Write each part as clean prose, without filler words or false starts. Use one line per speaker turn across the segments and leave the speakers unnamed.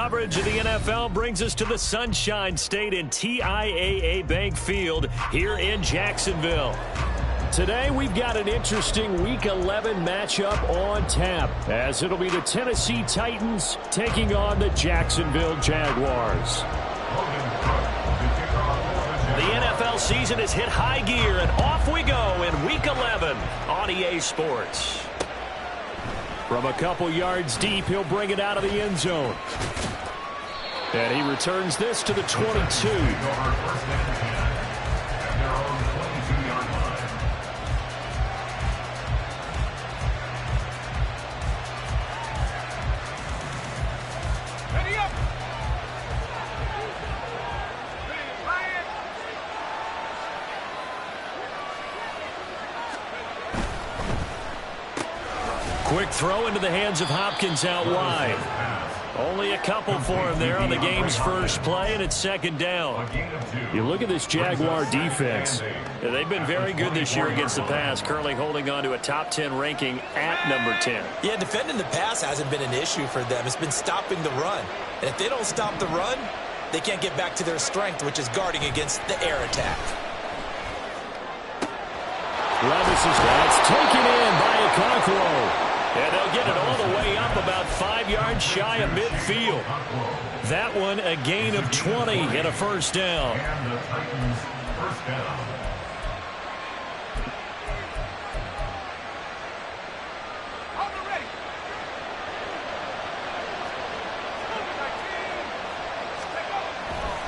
Coverage of the NFL brings us to the Sunshine State in TIAA Bank Field here in Jacksonville. Today, we've got an interesting Week 11 matchup on tap, as it'll be the Tennessee Titans taking on the Jacksonville Jaguars. The NFL season has hit high gear, and off we go in Week 11 on EA Sports. From a couple yards deep, he'll bring it out of the end zone. And he returns this to the 22. Quick throw into the hands of Hopkins out wide. Only a couple for him there on the game's first play, and it's second down. You look at this Jaguar defense. They've been very good this year against the pass, currently holding on to a top 10 ranking at number 10.
Yeah, defending the pass hasn't been an issue for them. It's been stopping the run. And if they don't stop the run, they can't get back to their strength, which is guarding against the air attack.
Levis is that's taken in by Okonkwo. And they'll get it all the way up about 5 yards shy of midfield. That one a gain of 20 and a first down.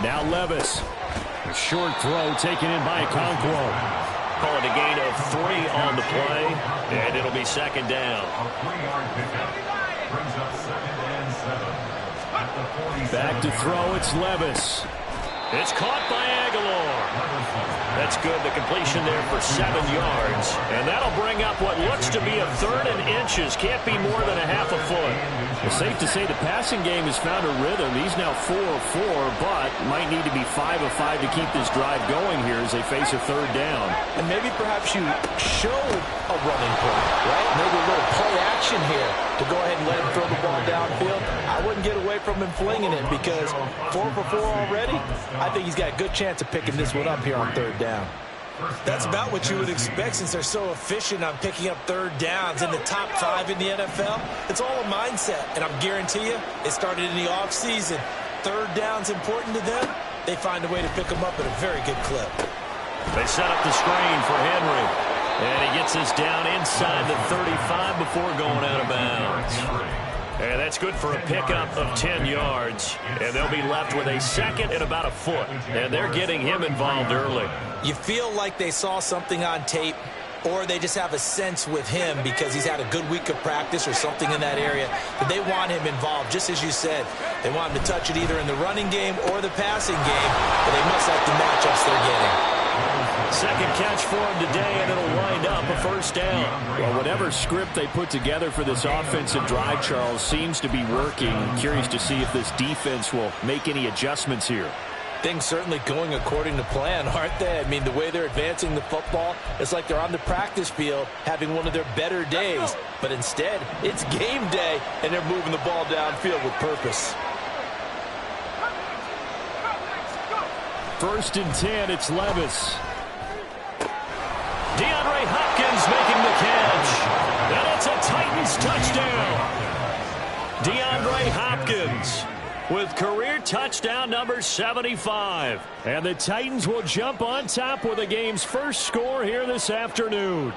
Now Levis. A short throw taken in by Okonkwo. Call it a gain of 3 on the play, and it'll be second down. Back to throw, it's Levis. It's caught by Aguilar. That's good, the completion there for 7 yards. And that'll bring up what looks to be a third and inches. Can't be more than a half a foot. It's safe to say the passing game has found a rhythm. He's now 4 of 4, but might need to be 5 of 5 to keep this drive going here as they face a third down.
And maybe perhaps you show a running play, right? Maybe a little play action here to go ahead and let him throw the ball downfield. I wouldn't get away from him flinging it because 4 for 4 already. I think he's got a good chance of picking this one up here on third down. That's about what you would expect since they're so efficient on picking up third downs in the top 5 in the NFL. It's all a mindset, and I guarantee you it started in the offseason. Third down's important to them. They find a way to pick them up at a very good clip.
They set up the screen for Henry, and he gets this down inside the 35 before going out of bounds. And that's good for a pickup of 10 yards. And they'll be left with a second and about a foot. And they're getting him involved early.
You feel like they saw something on tape, or they just have a sense with him because he's had a good week of practice or something in that area that they want him involved. Just as you said, they want him to touch it either in the running game or the passing game, but they must like the matchups they're getting.
Second catch for him today, and it'll wind up a first down. Well, whatever script they put together for this offensive drive, Charles, seems to be working. Curious to see if this defense will make any adjustments here.
Things certainly going according to plan, aren't they? I mean, the way they're advancing the football, it's like they're on the practice field having one of their better days. But instead, it's game day, and they're moving the ball downfield with purpose.
First and 10, it's Levis. DeAndre Hopkins making the catch. And it's a Titans touchdown. DeAndre Hopkins with career touchdown number 75. And the Titans will jump on top with the game's first score here this afternoon.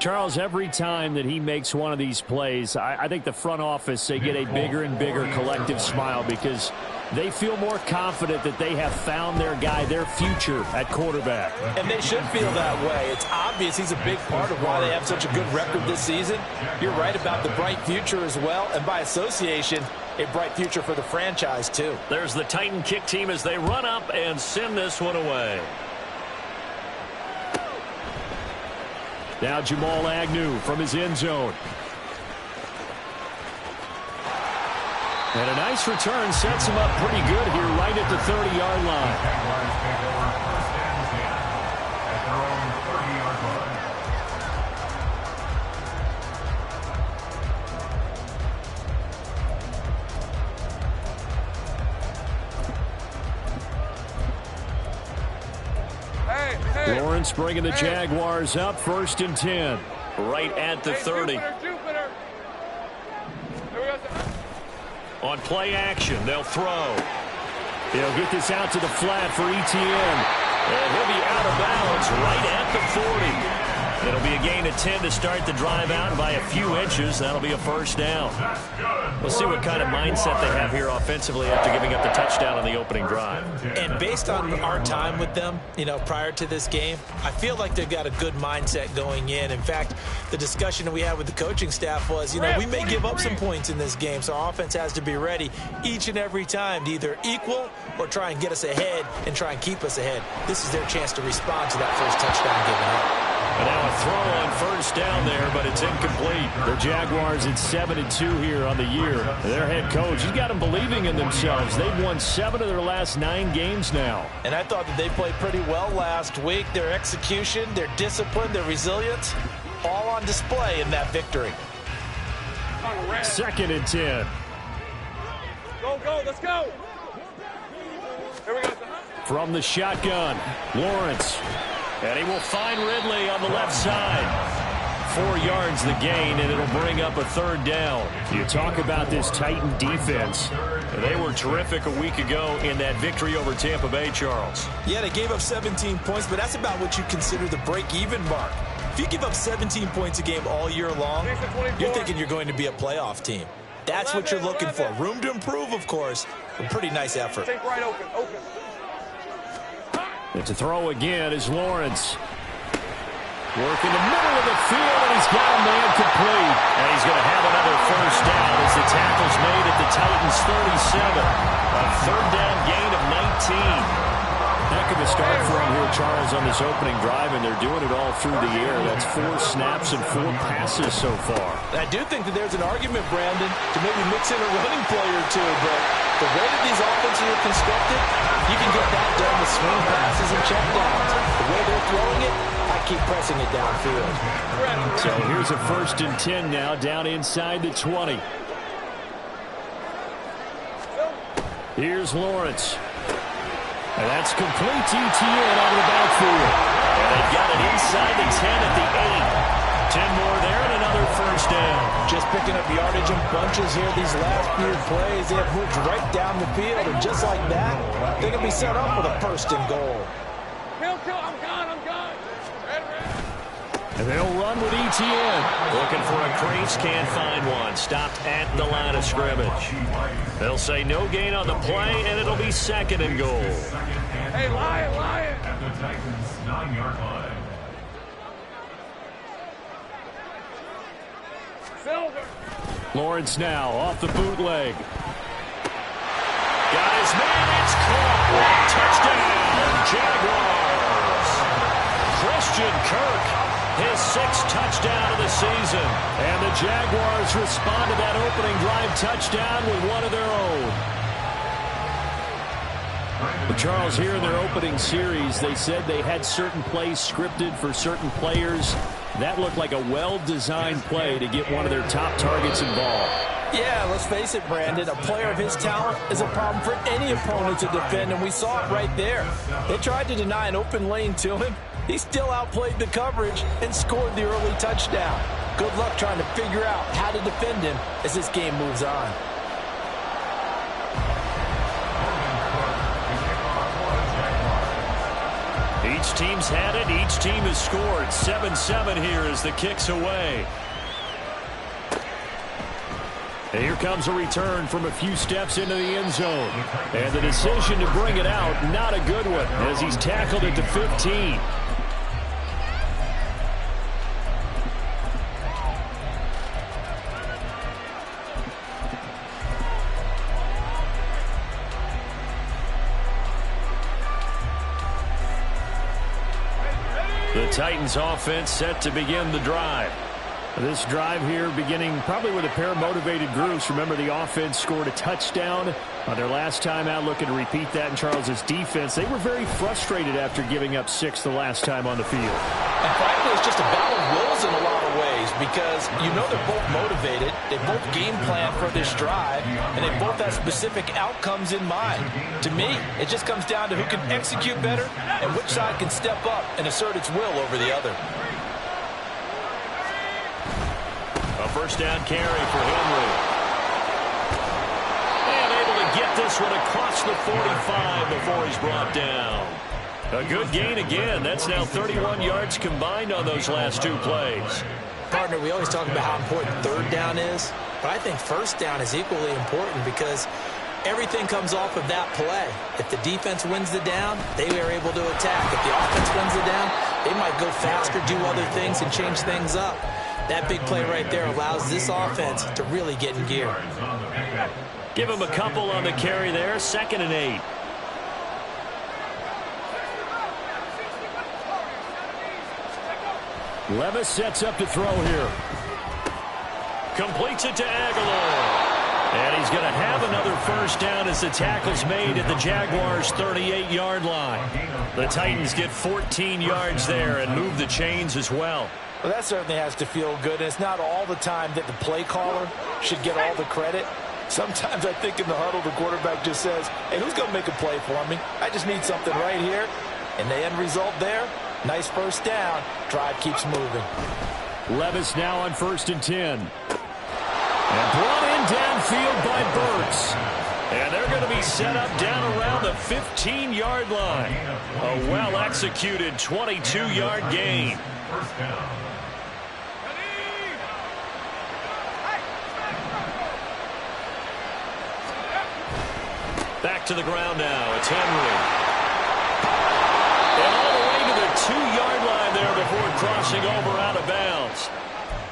Charles, every time that he makes one of these plays, I think the front office, they get a bigger and bigger collective smile because they feel more confident that they have found their guy, their future at quarterback.
And they should feel that way. It's obvious he's a big part of why they have such a good record this season. You're right about the bright future as well, and by association, a bright future for the franchise too.
There's the Titan kick team as they run up and send this one away. Now Jamal Agnew from his end zone. And a nice return sets him up pretty good here right at the 30-yard line. Lawrence bringing the Jaguars up 1st and 10. Right at the 30. On play action, they'll throw. He'll get this out to the flat for Etienne. And he'll be out of bounds right at the 40. It'll be a gain of 10 to start the drive out by a few inches. That'll be a 1st down. We'll see what kind of mindset they have here offensively after giving up the touchdown on the opening drive.
And based on our time with them, prior to this game, I feel like they've got a good mindset going in. In fact, the discussion that we had with the coaching staff was, we may give up some points in this game, so our offense has to be ready each and every time to either equal or try and get us ahead and try and keep us ahead. This is their chance to respond to that first touchdown given up.
And now a throw on 1st down there, but it's incomplete. The Jaguars at 7-2 here on the year. Their head coach, he's got them believing in themselves. They've won 7 of their last 9 games now.
And I thought that they played pretty well last week. Their execution, their discipline, their resilience, all on display in that victory.
2nd and 10.
Go, let's go. Here we go.
From the shotgun, Lawrence. And he will find Ridley on the left side. 4 yards the gain, and it'll bring up a 3rd down. You talk about this Titan defense. They were terrific a week ago in that victory over Tampa Bay, Charles.
Yeah, they gave up 17 points, but that's about what you consider the break-even mark. If you give up 17 points a game all year long, you're thinking you're going to be a playoff team. That's what you're looking for. Room to improve, of course. A pretty nice effort.
Take right open.
And to throw again is Lawrence. Work in the middle of the field, and he's got a man complete. And he's going to have another 1st down as the tackle's made at the Titans' 37. A 3rd down gain of 19. Heck of a start for him here, Charles, on this opening drive, and they're doing it all through the air. That's 4 snaps and 4 passes so far.
I do think that there's an argument, Brandon, to maybe mix in a running play or two, but the way that these offenses are constructed, you can get that done with swing passes and checkdowns. The way they're throwing it, I keep pressing it downfield.
So here's a 1st and 10 now, down inside the 20. Here's Lawrence. And that's complete to Etienne out of the backfield. And they've got it inside the 10 at the 8. 10 more there and another 1st down.
Just picking up yardage in bunches here these last few plays. They have moved right down the field, and just like that, they're going to be set up with a 1st and goal.
Kill, I'm gone.
And they'll run with Etienne. Looking for a crease, can't find one. Stopped at the line of scrimmage. They'll say no gain on the play, and it'll be 2nd and goal.
Hey, Lion.
The Titans' 9-yard line.
Silver.
Lawrence now off the bootleg. Got his man, it's caught. Touchdown, Jaguars. Christian Kirk. His 6th touchdown of the season. And the Jaguars respond to that opening drive touchdown with one of their own. But Charles, here in their opening series, they said they had certain plays scripted for certain players. That looked like a well-designed play to get one of their top targets involved.
Yeah, let's face it, Brandon. A player of his talent is a problem for any opponent to defend, and we saw it right there. They tried to deny an open lane to him. He still outplayed the coverage and scored the early touchdown. Good luck trying to figure out how to defend him as this game moves on.
Each team's had it. Each team has scored. 7-7 here as the kick's away. And here comes a return from a few steps into the end zone. And the decision to bring it out, not a good one, as he's tackled at the 15. The Titans offense set to begin the drive. This drive here beginning probably with a pair of motivated groups. Remember, the offense scored a touchdown on their last time out, looking to repeat that in Charles's defense. They were very frustrated after giving up 6 the last time on the field.
And frankly, it's just a battle of wills in a lot of ways. those because you know they're both motivated. They both game plan for this drive, and they both have specific outcomes in mind. To me, it just comes down to who can execute better and which side can step up and assert its will over the other.
A first down carry for Henry. And able to get this one across the 45 before he's brought down. A good gain again. That's now 31 yards combined on those last two plays.
Partner, we always talk about how important third down is, but I think first down is equally important because everything comes off of that play. If the defense wins the down, they are able to attack. If the offense wins the down, they might go faster, do other things, and change things up. That big play right there allows this offense to really get in gear.
Give him a couple on the carry there. 2nd and 8. Levis sets up to throw here. Completes it to Aguilar. And he's going to have another first down as the tackle's made at the Jaguars' 38-yard line. The Titans get 14 yards there and move the chains as well.
Well, that certainly has to feel good. And it's not all the time that the play caller should get all the credit. Sometimes I think in the huddle, the quarterback just says, hey, who's going to make a play for me? I just need something right here. And the end result there, nice first down. Drive keeps moving.
Levis now on 1st and 10. And brought in downfield by Burks. And they're going to be set up down around the 15-yard line. A well-executed 22-yard gain.
First down.
Back to the ground now. It's Henry. And all the way to the 2-yard line there before crossing over out of bounds.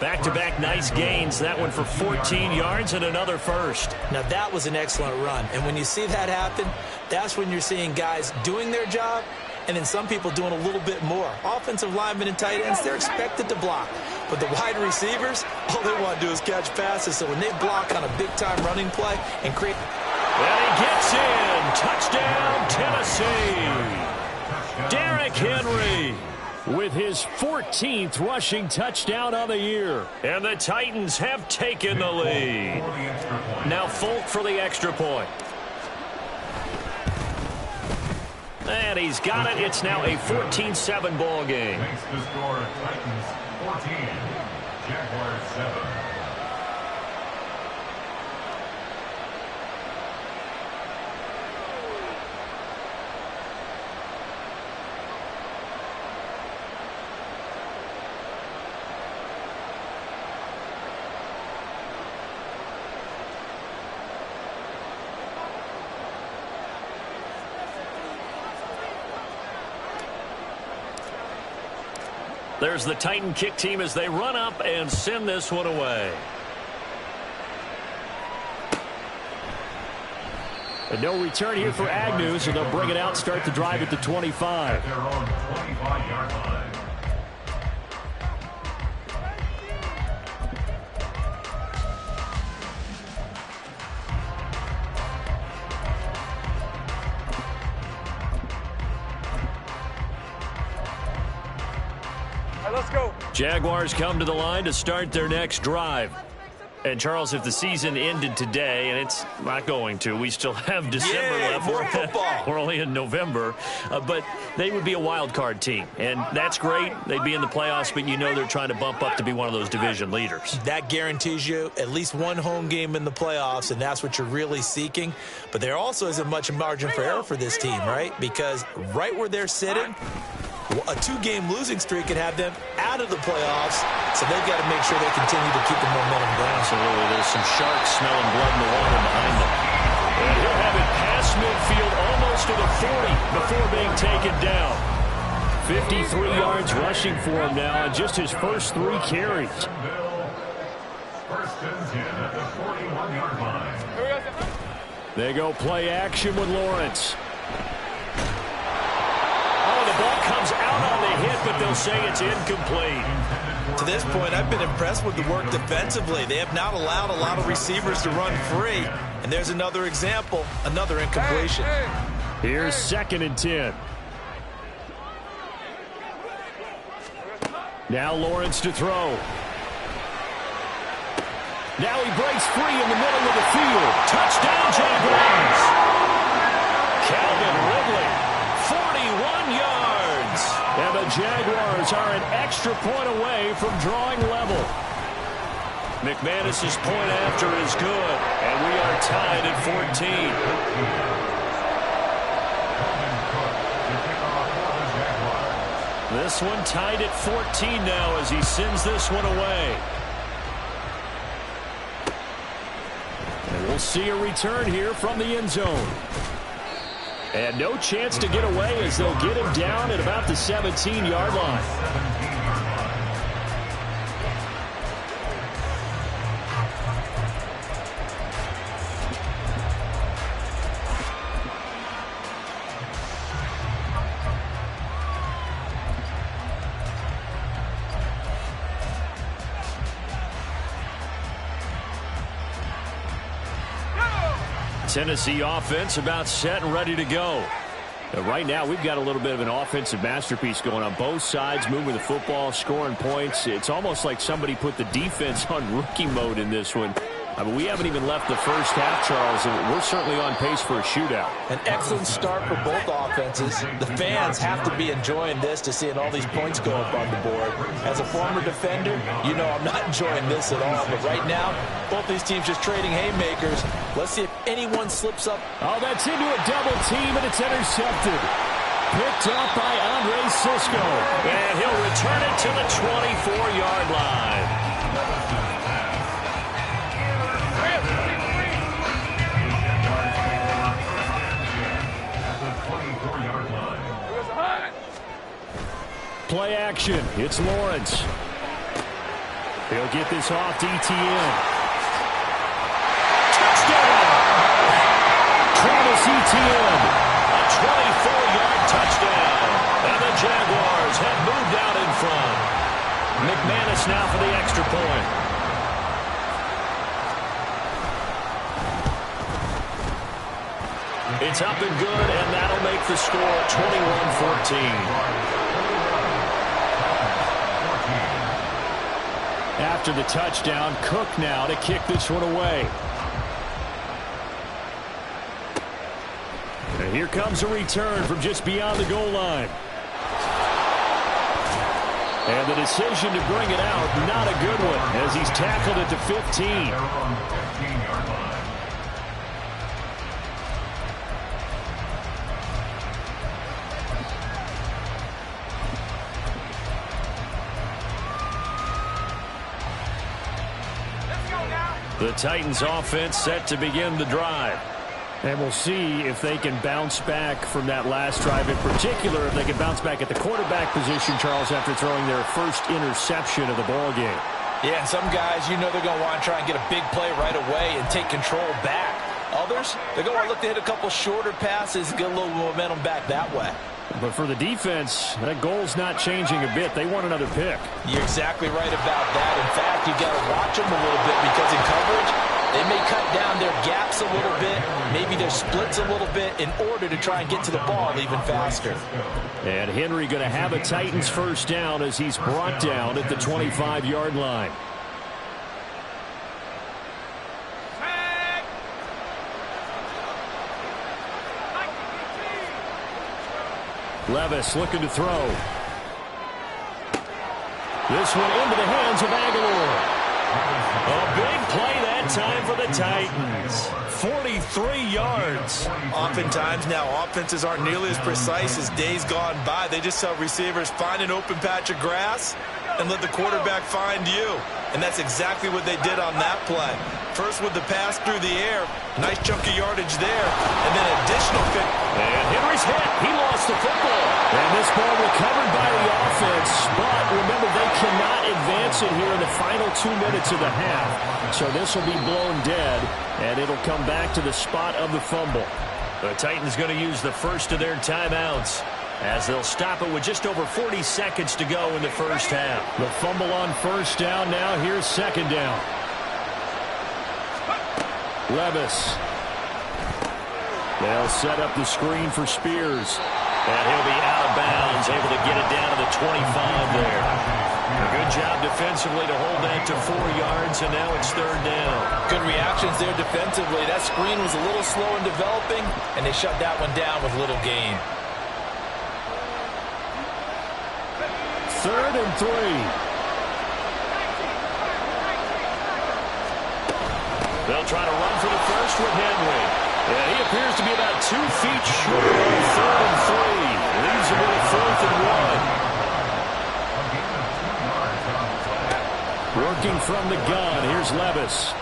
Back-to-back nice gains. That one for 14 yards and another first.
Now, that was an excellent run. And when you see that happen, that's when you're seeing guys doing their job and then some people doing a little bit more. Offensive linemen and tight ends, they're expected to block. But the wide receivers, all they want to do is catch passes. So when they block on a big-time running play and create...
And he gets in. Touchdown, Tennessee. Derrick Henry with his 14th rushing touchdown on the year. And the Titans have taken the lead. Now Folk for the extra point. And he's got it. It's now a 14-7 ball game.
Makes the score Titans 14, Jaguars 7.
There's the Titan kick team as they run up and send this one away. And no return here for Agnew, so they'll bring it out, start the drive at the 25.
Their own 25-yard line.
Let's go.
Jaguars come to the line to start their next drive. And, Charles, if the season ended today, and it's not going to, we still have December left.
More football.
We're only in November. But they would be a wild card team. And that's great. They'd be in the playoffs, but you know they're trying to bump up to be one of those division leaders.
That guarantees you at least one home game in the playoffs, and that's what you're really seeking. But there also isn't much margin for error for this team, right? Because right where they're sitting, a 2-game losing streak could have them out of the playoffs, so they've got to make sure they continue to keep the momentum going.
Absolutely. There's some sharks smelling blood in the water behind them. And he'll have it past midfield almost to the 40 before being taken down. 53 yards rushing for him now on just his first 3 carries.
First and 10 at the 41-yard line.
They go play action with Lawrence. The ball comes out on the hit, but they'll say it's incomplete.
To this point, I've been impressed with the work defensively. They have not allowed a lot of receivers to run free. And there's another example, another incompletion.
Here's 2nd and 10. Now Lawrence to throw. Now he breaks free in the middle of the field. Touchdown, Jaguars. Calvin Ridley, 41 yards. And the Jaguars are an extra point away from drawing level. McManus's point after is good, and we are tied at 14. This one tied at 14 now as he sends this one away. And we'll see a return here from the end zone. And no chance to get away as they'll get him down at about the 17-yard line. Tennessee offense about set and ready to go. Right now, we've got a little bit of an offensive masterpiece going on both sides, moving the football, scoring points. It's almost like somebody put the defense on rookie mode in this one. I mean, we haven't even left the first half, Charles, and we're certainly on pace for a shootout.
An excellent start for both offenses. The fans have to be enjoying this to seeing all these points go up on the board. As a former defender, you know I'm not enjoying this at all. But right now, both these teams just trading haymakers. Let's see if anyone slips up.
Oh, that's into a double team, and it's intercepted. Picked up by Andre Sisco. And he'll return it to the 24-yard line. Play action. It's Lawrence. He'll get this off to Etienne. Touchdown! Travis Etienne. A 24-yard touchdown. And the Jaguars have moved out in front. McManus now for the extra point. It's up and good, and that'll make the score 21-14. After the touchdown, Cook now to kick this one away. And here comes a return from just beyond the goal line. And the decision to bring it out, not a good one, as he's tackled at the 15. The Titans offense set to begin the drive. And we'll see if they can bounce back from that last drive. In particular, if they can bounce back at the quarterback position, Charles, after throwing their first interception of the ball game.
Yeah, and some guys, you know they're going to want to try and get a big play right away and take control back. Others, they're going to want to look to hit a couple shorter passes, get a little momentum back that way.
But for the defense, that goal's not changing a bit. They want another pick.
You're exactly right about that. In fact, you've got to watch them a little bit because in coverage, they may cut down their gaps a little bit, maybe their splits a little bit in order to try and get to the ball even faster.
And Henry going to have a Titans first down as he's brought down at the 25-yard line. Levis looking to throw. This one into the hands of Aguilar. A big play that time for the Titans. 43 yards.
Oftentimes now offenses aren't nearly as precise as days gone by. They just have receivers find an open patch of grass and let the quarterback find you. And that's exactly what they did on that play. First with the pass through the air. Nice chunk of yardage there. And then additional pick.
And Henry's hit. He lost the football. And this ball recovered by the offense. But remember, they cannot advance it here in the final 2 minutes of the half. So this will be blown dead. And it'll come back to the spot of the fumble. The Titans going to use the first of their timeouts, as they'll stop it with just over 40 seconds to go in the first half. The fumble on first down now. Here's second down. Levis. They'll set up the screen for Spears. And he'll be out of bounds, able to get it down to the 25 there. A good job defensively to hold that to 4 yards, and now it's 3rd down.
Good reactions there defensively. That screen was a little slow in developing, and they shut that one down with little gain.
3rd and 3. They'll try to run for the first with Henry. And he appears to be about 2 feet short on 3rd and 3. Leaves him with a 4th and 1. Working from the gun. Here's Levis.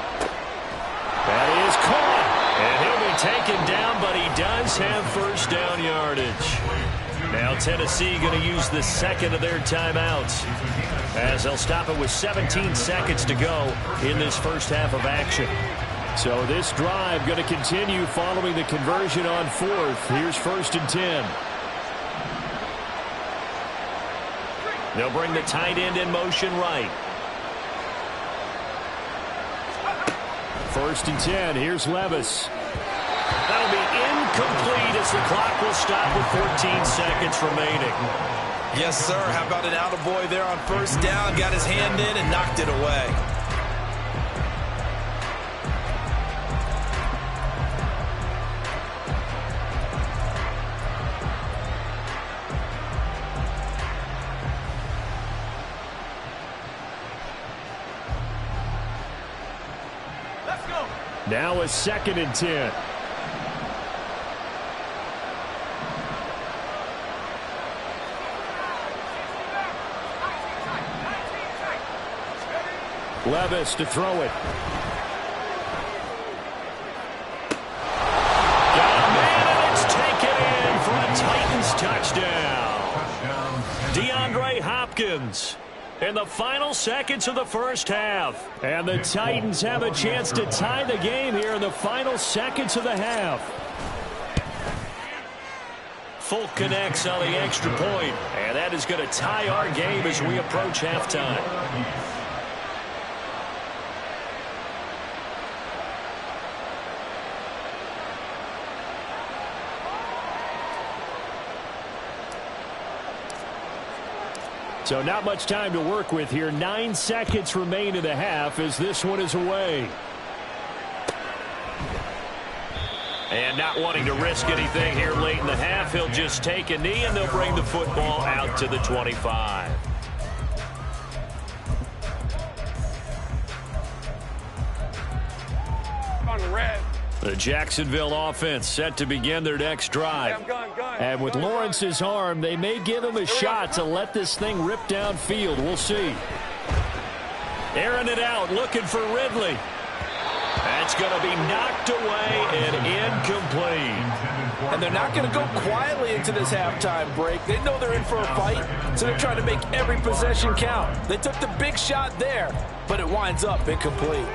That is caught. And he'll be taken down, but he does have 1st down yardage. Now Tennessee going to use the 2nd of their timeouts, as they'll stop it with 17 seconds to go in this first half of action. So this drive going to continue following the conversion on 4th. Here's 1st and 10. They'll bring the tight end in motion right. 1st and 10. Here's Levis. That'll be incomplete as the clock will stop with 14 seconds remaining.
Yes, sir. How about an attaboy there on 1st down? Got his hand in and knocked it away.
Let's go.
Now a 2nd and 10. Levis to throw it. Got a man, and it's taken in for a Titans touchdown. DeAndre Hopkins in the final seconds of the first half. And the Titans have a chance to tie the game here in the final seconds of the half. Folk connects on the extra point, and that is going to tie our game as we approach halftime. So not much time to work with here. 9 seconds remain in the half as this one is away. And not wanting to risk anything here late in the half, he'll just take a knee and they'll bring the football out to the 25.
On the red.
The Jacksonville offense set to begin their next drive. And with Lawrence's arm, they may give him a shot to let this thing rip downfield. We'll see. Airing it out, looking for Ridley. That's going to be knocked away and incomplete.
And they're not going to go quietly into this halftime break. They know they're in for a fight, so they're trying to make every possession count. They took the big shot there, but it winds up incomplete.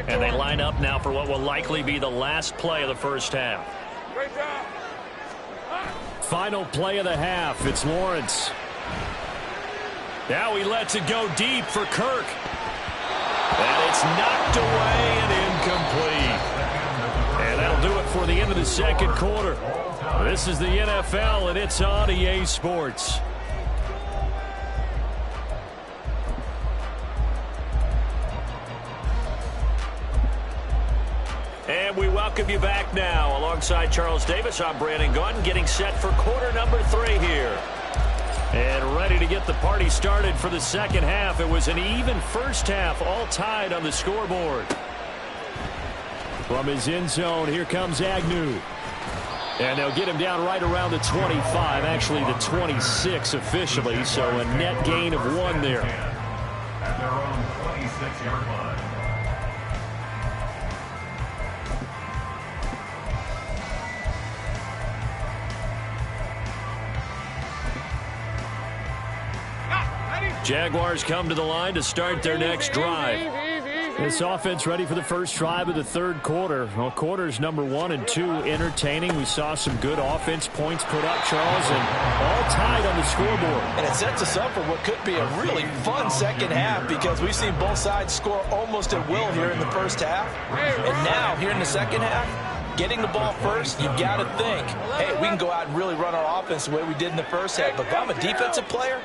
And they line up now for what will likely be the last play of the first half.
Great job.
Final play of the half. It's Lawrence. Now he lets it go deep for Kirk. And it's knocked away and incomplete. And that'll do it for the end of the second quarter. This is the NFL, and it's on EA Sports. And we welcome you back now. Alongside Charles Davis, I'm Brandon Gaudin, getting set for quarter number 3 here. And ready to get the party started for the second half. It was an even first half, all tied on the scoreboard. From his end zone, here comes Agnew. And they'll get him down right around the 25, actually the 26 officially, so a net gain of 1 there.
At their own 26-yard line.
Jaguars come to the line to start their next drive. This offense ready for the first drive of the third quarter. Well, quarters number 1 and 2 entertaining. We saw some good offense points put up, Charles, and all tied on the scoreboard.
And it sets us up for what could be a really fun second half because we've seen both sides score almost at will here in the first half. And now, here in the second half, getting the ball first, you've got to think, hey, we can go out and really run our offense the way we did in the first half. But if I'm a defensive player,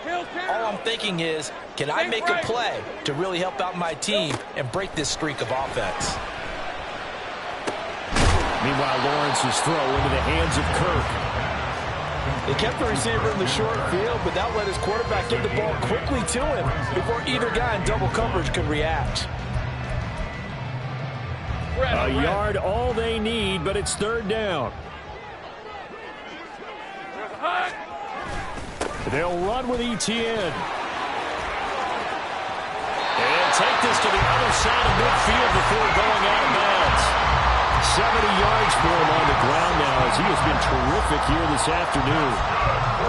all I'm thinking is, can I make a play to really help out my team and break this streak of offense?
Meanwhile, Lawrence's throw into the hands of Kirk.
They kept the receiver in the short field, but that let his quarterback get the ball quickly to him before either guy in double coverage could react.
A yard all they need, but it's third down. They'll run with ETN. And take this to the other side of midfield before going out of bounds. 70 yards for him on the ground now as he has been terrific here this afternoon.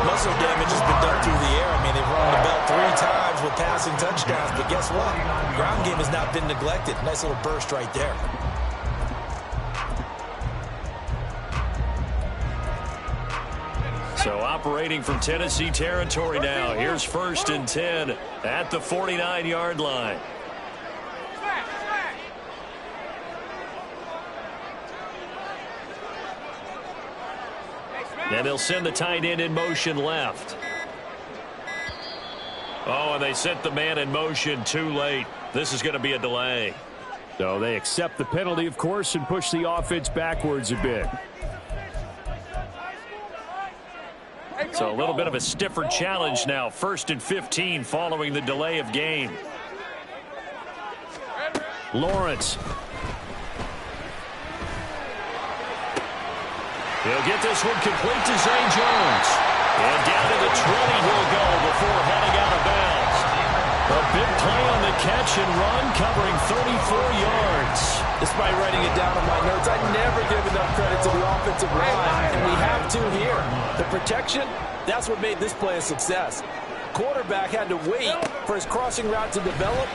Muscle damage has been done through the air. I mean, they've rung the bell 3 times with passing touchdowns, but guess what? Ground game has not been neglected. Nice little burst right there.
So operating from Tennessee territory now. Here's 1st and 10 at the 49-yard line. And they'll send the tight end in motion left. Oh, and they sent the man in motion too late. This is going to be a delay. So they accept the penalty, of course, and push the offense backwards a bit. So a little bit of a stiffer challenge now. 1st and 15 following the delay of game. Lawrence. He'll get this one complete to Zay Jones. And down to the 20 he'll go before heading out of bounds. A big play on the catch and run, covering 34 yards.
Despite writing it down on my notes, I never give enough credit to the offensive line, and we have to here. The protection, that's what made this play a success. Quarterback had to wait for his crossing route to develop,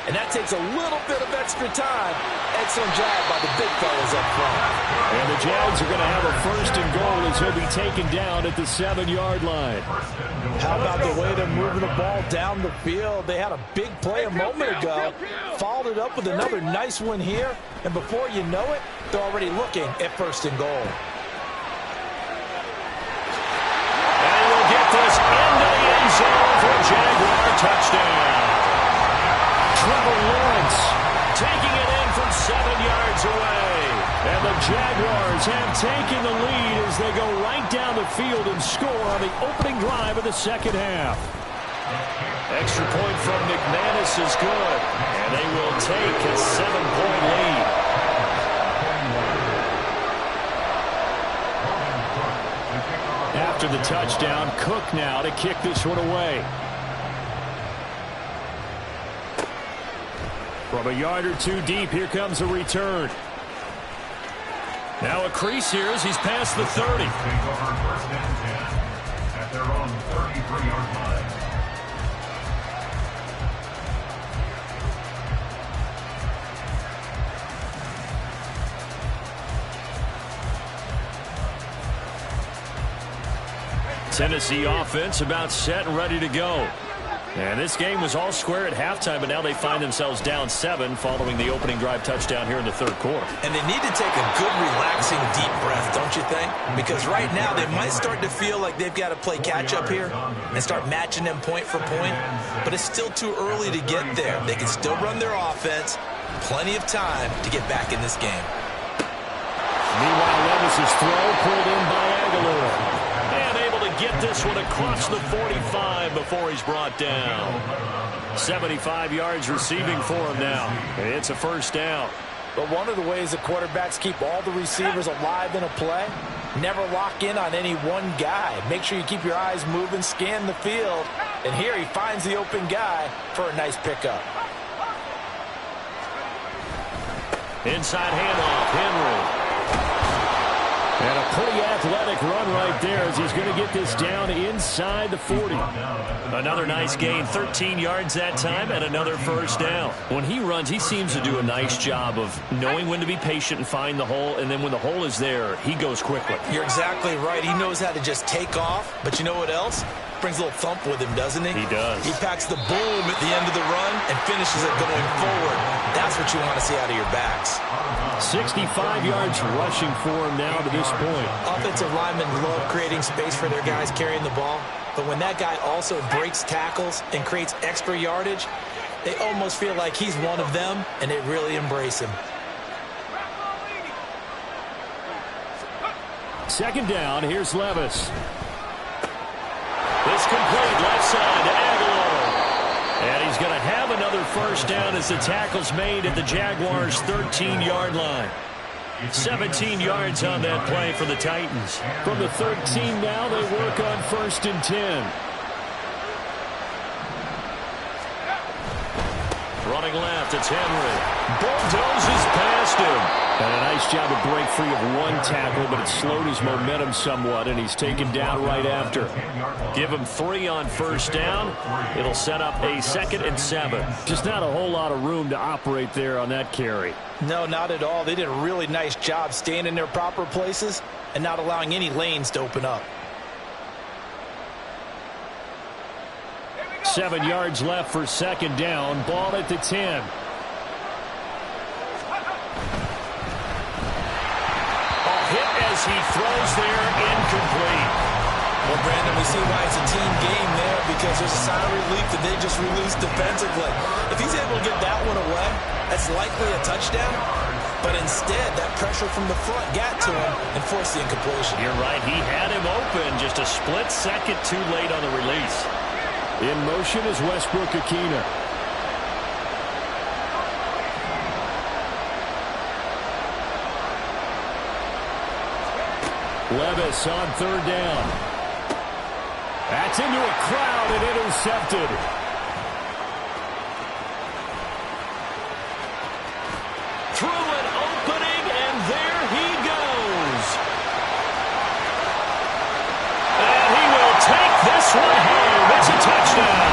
and that takes a little bit of extra time. Excellent job by the big fellas up front.
And the Jags are going to have a 1st and goal as he'll be taken down at the 7-yard line.
How about the way they're moving the ball down the field? They had a big play a moment ago, followed it up with another nice one here, and before you know it, they're already looking at 1st and goal.
And he will get this into the end zone for a Jaguar touchdown. Trevor Lawrence taking it in from 7 yards away. And the Jaguars have taken the lead as they go right down the field and score on the opening drive of the second half. Extra point from McManus is good. And they will take a 7-point lead. After the touchdown, Cook now to kick this one away. From a yard or 2 deep, here comes a return. Now a crease here as he's past the 30.
Take over 1st and 10 at their own 33-yard line.
Tennessee offense about set and ready to go. And this game was all square at halftime, but now they find themselves down 7 following the opening drive touchdown here in the third quarter.
And they need to take a good, relaxing, deep breath, don't you think? Because right now they might start to feel like they've got to play catch-up here and start matching them point for point. But it's still too early to get there. They can still run their offense. Plenty of time to get back in this game.
Meanwhile, Levis's throw pulled in by Aguilar. And able to get this one across the 45 before he's brought down. 75 yards receiving for him now. It's a 1st down.
But one of the ways that quarterbacks keep all the receivers alive in a play, never lock in on any one guy. Make sure you keep your eyes moving, scan the field. And here he finds the open guy for a nice pickup.
Inside handoff, Henry. And a pretty athletic run right there as he's going to get this down inside the 40. Another nice gain, 13 yards that time, and another first down. When he runs, he seems to do a nice job of knowing when to be patient and find the hole, and then when the hole is there, he goes quickly.
You're exactly right. He knows how to just take off, but you know what else? Brings a little thump with him, doesn't he?
He does.
He packs the boom at the end of the run and finishes it going forward. That's what you want to see out of your backs.
65 yards rushing for him now to this point.
Offensive linemen love creating space for their guys carrying the ball, but when that guy also breaks tackles and creates extra yardage, they almost feel like he's one of them, and they really embrace him.
Second down, here's Levis. It's complete, left side to Aguilar. And he's going to have another first down as the tackle's made at the Jaguars' 13-yard line. 17 yards on that play for the Titans. From the 13 now, they work on 1st and 10. Running left, it's Henry. Bulldozes past him. And a nice job to break free of one tackle, but it slowed his momentum somewhat, and he's taken down right after. Give him 3 on first down. It'll set up a 2nd and 7. Just not a whole lot of room to operate there on that carry.
No, not at all. They did a really nice job staying in their proper places and not allowing any lanes to open up.
7 yards left for 2nd down. Ball at the 10. As he throws there, incomplete.
Well, Brandon, we see why it's a team game there, because there's a sigh of relief that they just released defensively. If he's able to get that one away, that's likely a touchdown. But instead, that pressure from the front got to him and forced the incompletion.
You're right. He had him open, just a split second too late on the release. In motion is Westbrook Akina. Levis on 3rd down. That's into a crowd and intercepted. Through an opening, and there he goes. And he will take this one home. It's a touchdown.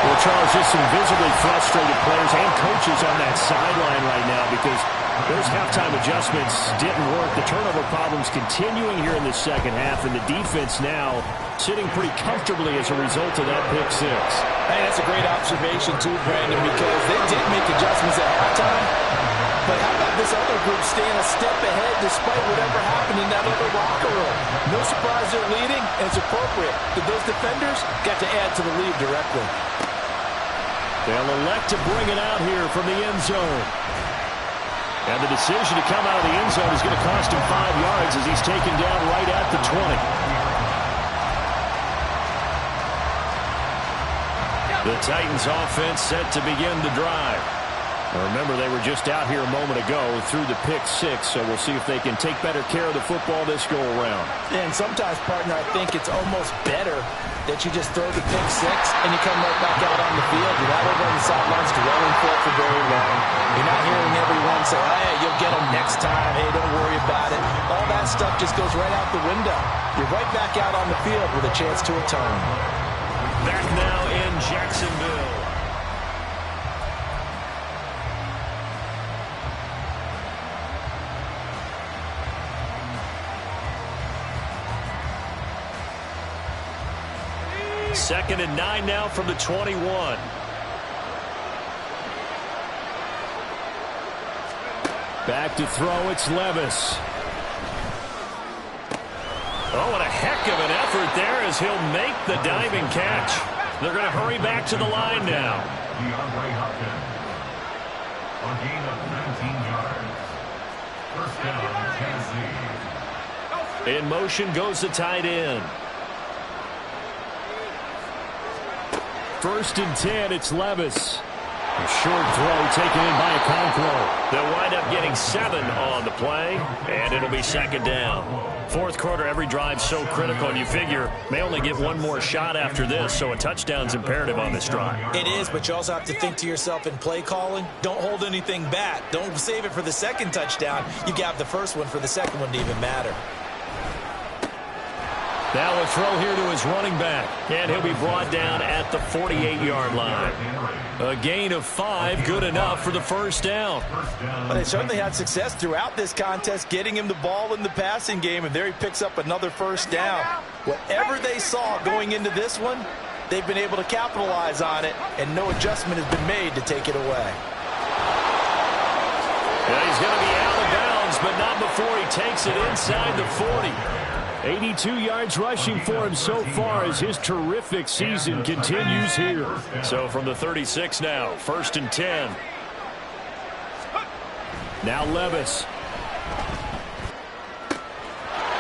Well, Charles, just some visibly frustrated players and coaches on that sideline right now because those halftime adjustments didn't work. The turnover problems continuing here in the second half, and the defense now sitting pretty comfortably as a result of that pick 6.
Hey, that's a great observation too, Brandon, because they did make adjustments at halftime. But how about this other group staying a step ahead despite whatever happened in that other locker room? No surprise they're leading, and it's appropriate that those defenders got to add to the lead directly.
They'll elect to bring it out here from the end zone. And the decision to come out of the end zone is going to cost him 5 yards as he's taken down right at the 20. The Titans offense set to begin the drive. Now remember, they were just out here a moment ago through the pick 6, so we'll see if they can take better care of the football this go around.
And sometimes, partner, I think it's almost better that you just throw the pick 6 and you come right back out on the field. You're not over on the sidelines dwelling for very long. You're not hearing everyone say, hey, you'll get them next time. Hey, don't worry about it. All that stuff just goes right out the window. You're right back out on the field with a chance to atone.
Back now in Jacksonville. Second and 9 now from the 21. Back to throw, it's Levis. Oh, and a heck of an effort there as he'll make the diving catch. They're going to hurry back to the line now.
DeAndre Hopkins. A gain of 19 yards. First down, Tennessee.
In motion goes the tight end. 1st and 10, it's Levis. A short throw taken in by Okonkwo. They'll wind up getting 7 on the play, and it'll be 2nd down. Fourth quarter, every drive so critical, and you figure may only get one more shot after this, so a touchdown's imperative on this drive.
It is, but you also have to think to yourself in play calling, don't hold anything back. Don't save it for the second touchdown. You got the first one for the second one to even matter.
Now a throw here to his running back, and he'll be brought down at the 48-yard line. A gain of 5, good enough for the first down.
Well, they certainly had success throughout this contest, getting him the ball in the passing game, and there he picks up another first down. Whatever they saw going into this one, they've been able to capitalize on it, and no adjustment has been made to take it away.
Yeah, he's going to be out of bounds, but not before he takes it inside the 40. 82 yards rushing for him so far as his terrific season continues here. So from the 36 now, 1st and 10. Now Levis.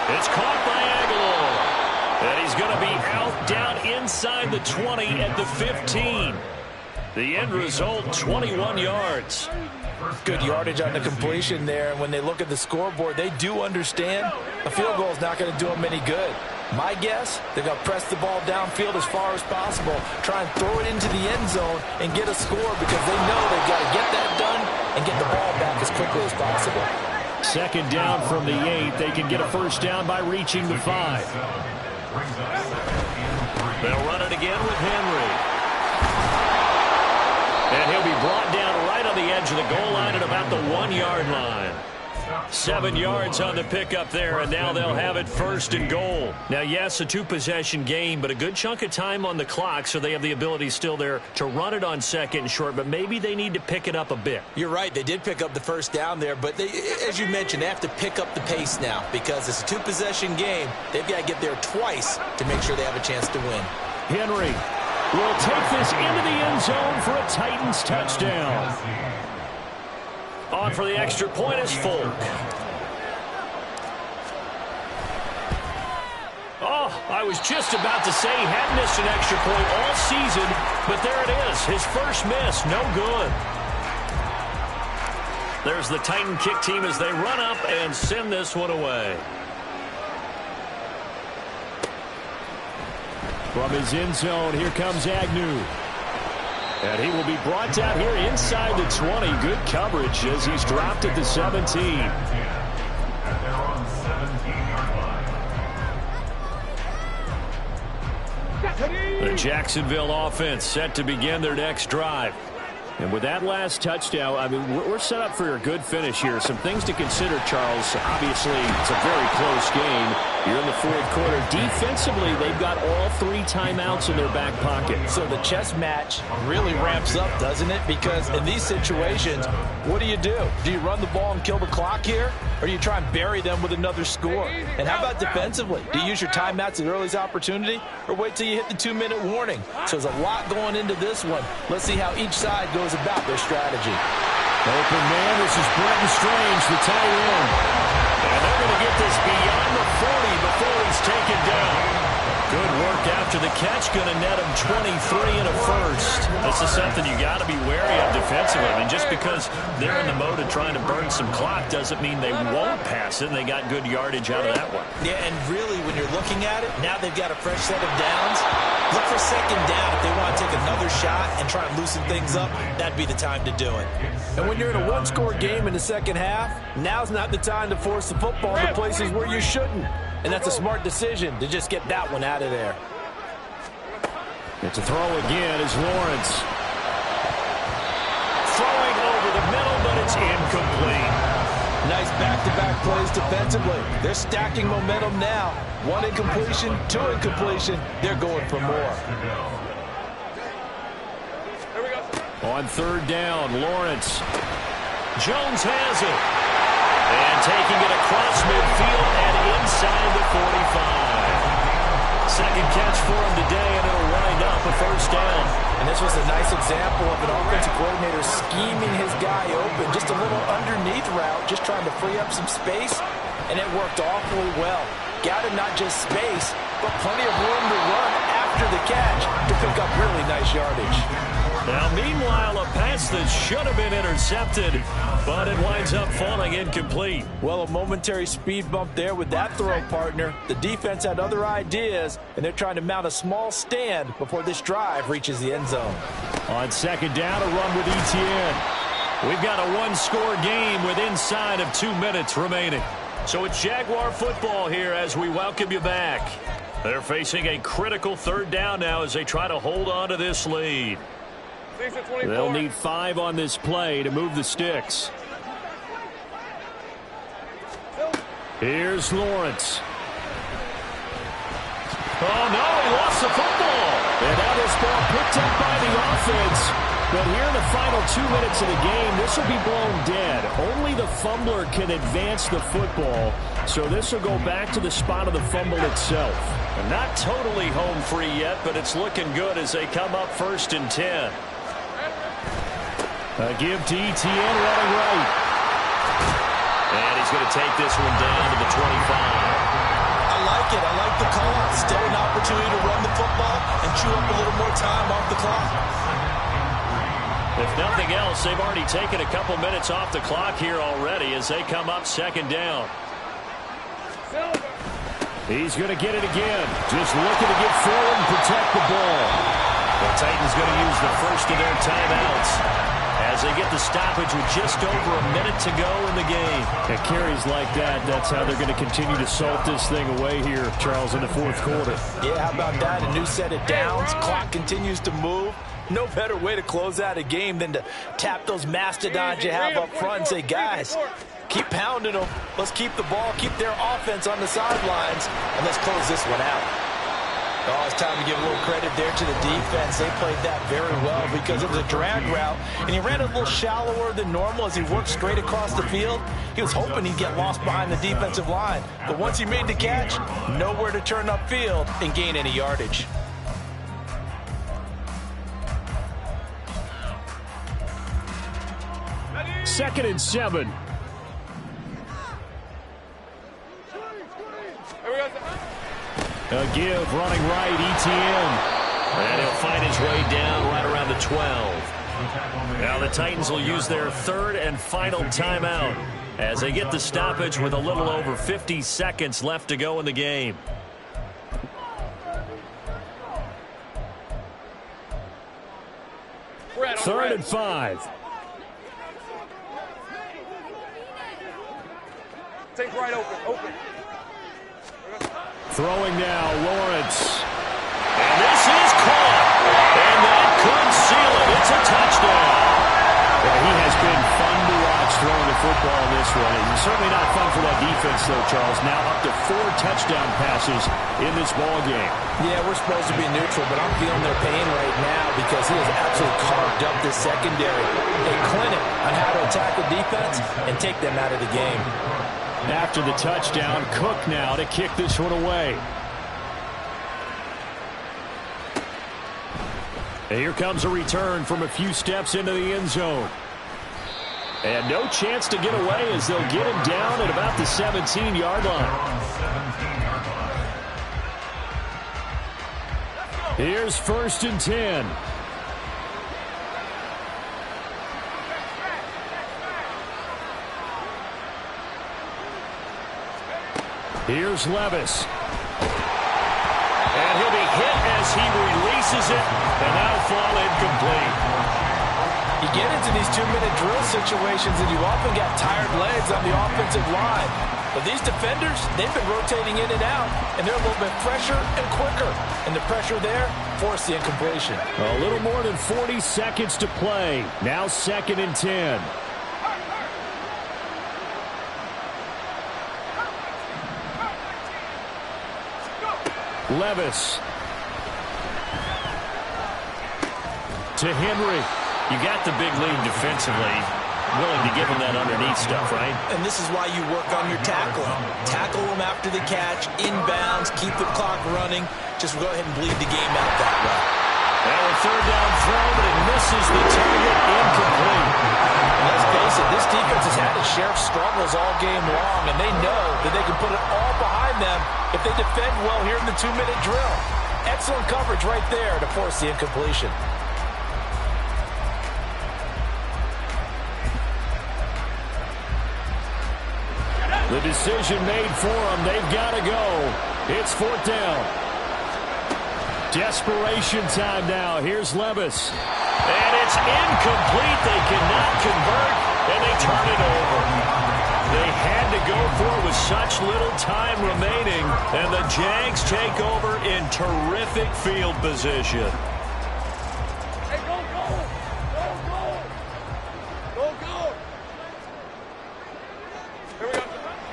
It's caught by Aguilar. And he's going to be out down inside the 20 at the 15. The end result, 21 yards.
Good yardage on the completion there. And when they look at the scoreboard, they do understand a field goal is not going to do them any good. My guess, they're going to press the ball downfield as far as possible, try and throw it into the end zone and get a score because they know they've got to get that done and get the ball back as quickly as possible.
Second down from the 8. They can get a first down by reaching the 5. They'll run it again with Henry. And he'll be brought down right on the edge of the goal line at about the 1-yard line. 7 yards on the pickup there, and now they'll have it 1st and goal. Now, yes, a 2-possession game, but a good chunk of time on the clock, so they have the ability still there to run it on 2nd and short, but maybe they need to pick it up a bit.
You're right. They did pick up the first down there, but they, as you mentioned, they have to pick up the pace now because it's a 2-possession game. They've got to get there twice to make sure they have a chance to win.
Henry will take this into the end zone for a Titans touchdown. On for the extra point is Folk. Oh, I was just about to say he hadn't missed an extra point all season, but there it is. His first miss, no good. There's the Titan kick team as they run up and send this one away. From his end zone, here comes Agnew. And he will be brought down here inside the 20. Good coverage as he's dropped at the 17. The Jacksonville offense set to begin their next drive. And with that last touchdown, I mean, we're set up for a good finish here. Some things to consider, Charles. Obviously, it's a very close game. You're in the 4th quarter. Defensively, they've got all 3 timeouts in their back pocket.
So the chess match really ramps up, doesn't it? Because in these situations, what do? Do you run the ball and kill the clock here? Or do you try and bury them with another score? And how about defensively? Do you use your timeouts at earliest opportunity? Or wait till you hit the 2-minute warning? So there's a lot going into this one. Let's see how each side goes about their strategy.
Open man, this is Brenton Strange, the tight end. And they're going to get this beyond the 40 before he's taken down. Good work after the catch, going to net him 23 and a first. This is something you got to be wary of defensively. I mean, just because they're in the mode of trying to burn some clock doesn't mean they won't pass it, and they got good yardage out of that one.
Yeah, and really, when you're looking at it, now they've got a fresh set of downs. Look for 2nd down. If they want to take another shot and try and loosen things up, that'd be the time to do it.
And when you're in a 1-score game in the second half, now's not the time to force the football to places where you shouldn't. And that's a smart decision to just get that one out of there.
It's a throw again as Lawrence. Throwing over the middle, but it's incomplete.
Nice back-to-back plays defensively. They're stacking momentum now. 1 incompletion, 2 incompletion. They're going for more.
On 3rd down, Lawrence. Jones has it. And taking it across midfield and inside the 45. Second catch for him today, and it'll wind up a first down.
And this was a nice example of an offensive coordinator scheming his guy open. Just a little underneath route, just trying to free up some space, and it worked awfully well. Got him not just space, but plenty of room to run after the catch to pick up really nice yardage.
Now, meanwhile, a pass that should have been intercepted, but it winds up falling incomplete.
Well, a momentary speed bump there with that throw, partner. The defense had other ideas, and they're trying to mount a small stand before this drive reaches the end zone.
On second down, a run with Etienne. We've got a one-score game with inside of 2 minutes remaining. So it's Jaguar football here as we welcome you back. They're facing a critical third down now as they try to hold on to this lead. They'll need 5 on this play to move the sticks. Here's Lawrence. Oh, no, he lost the football. And now this ball picked up by the offense. But here in the final 2 minutes of the game, this will be blown dead. Only the fumbler can advance the football. So this will go back to the spot of the fumble itself. And not totally home free yet, but it's looking good as they come up 1st and 10. A give to Etienne running right. And he's going to take this one down to the 25.
I like it. I like the call. Still an opportunity to run the football and chew up a little more time off the clock.
If nothing else, they've already taken a couple minutes off the clock here already as they come up 2nd down. He's going to get it again. Just looking to get forward and protect the ball. The Titans going to use the first of their timeouts as they get the stoppage with just over a minute to go in the game. At carries like that, that's how they're going to continue to salt this thing away here, Charles, in the 4th quarter.
Yeah, how about that? A new set of downs. Clock continues to move. No better way to close out a game than to tap those mastodons you have up front and say, guys, keep pounding them. Let's keep the ball, keep their offense on the sidelines, and let's close this one out. Oh, it's time to give a little credit there to the defense. They played that very well because it was a drag route, and he ran a little shallower than normal as he worked straight across the field. He was hoping he'd get lost behind the defensive line. But once he made the catch, nowhere to turn upfield and gain any yardage.
Second and 7. A give, running right, Etienne. And he'll find his way down right around the 12. Now the Titans will use their 3rd and final timeout as they get the stoppage with a little over 50 seconds left to go in the game. Third and 5.
Take right open.
Throwing now, Lawrence. And this is caught. And that could seal it. It's a touchdown. Well, he has been fun to watch throwing the football in this one. It's certainly not fun for that defense, though, Charles. Now up to 4 touchdown passes in this ball game.
Yeah, we're supposed to be neutral, but I'm feeling their pain right now because he has absolutely carved up this secondary. A clinic on how to attack the defense and take them out of the game.
After the touchdown, Cook now to kick this one away. And here comes a return from a few steps into the end zone. And no chance to get away as they'll get him down at about the 17-yard line. Here's 1st and 10. Here's Levis. And he'll be hit as he releases it, and that'll fall incomplete.
You get into these 2-minute drill situations, and you often got tired legs on the offensive line. But these defenders, they've been rotating in and out, and they're a little bit fresher and quicker. And the pressure there forced the incompletion.
A little more than 40 seconds to play. Now 2nd and 10. Levis. To Henry. You got the big lead defensively. Willing to give him that underneath stuff, right?
And this is why you work on your tackling. Tackle them after the catch, inbounds, keep the clock running. Just go ahead and bleed the game out that way.
Now a 3rd down throw, but it misses the target, incomplete.
And let's face it, this defense has had its share of struggles all game long, and they know that they can put it all behind them if they defend well here in the 2-minute drill. Excellent coverage right there to force the incompletion.
The decision made for them. They've got to go. It's 4th down. Desperation time now. Here's Levis. And it's incomplete. They cannot convert, and they turn it over. They had to go for it with such little time remaining, and the Jags take over in terrific field position.
Hey, go, go! Go, go! Go, go! Here we go.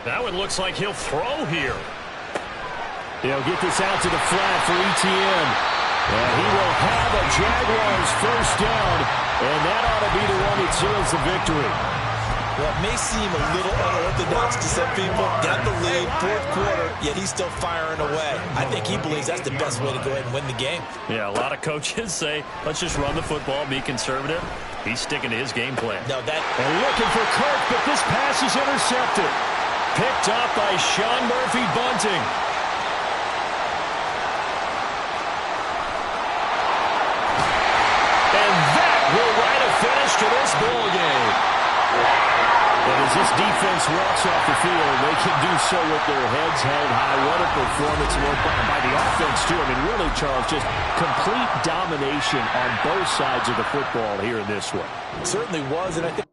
That one looks like he'll throw here. They'll get this out to the flat for Etienne. And he will have a Jaguars first down, and that ought to be the one that seals the victory.
Well, it may seem a little unorthodox to some people. Got the lead, 4th quarter, yet he's still firing away. I think he believes that's the best way to go ahead and win the game.
Yeah, a lot of coaches say, let's just run the football, be conservative. He's sticking to his game plan.
No,
And looking for Kirk, but this pass is intercepted. Picked up by Sean Murphy-Bunting. Will write a finish to this ball game. And as this defense walks off the field, they can do so with their heads held high. What a performance by the offense, too. I mean, really, Charles, just complete domination on both sides of the football here in this one.
certainly was, and I think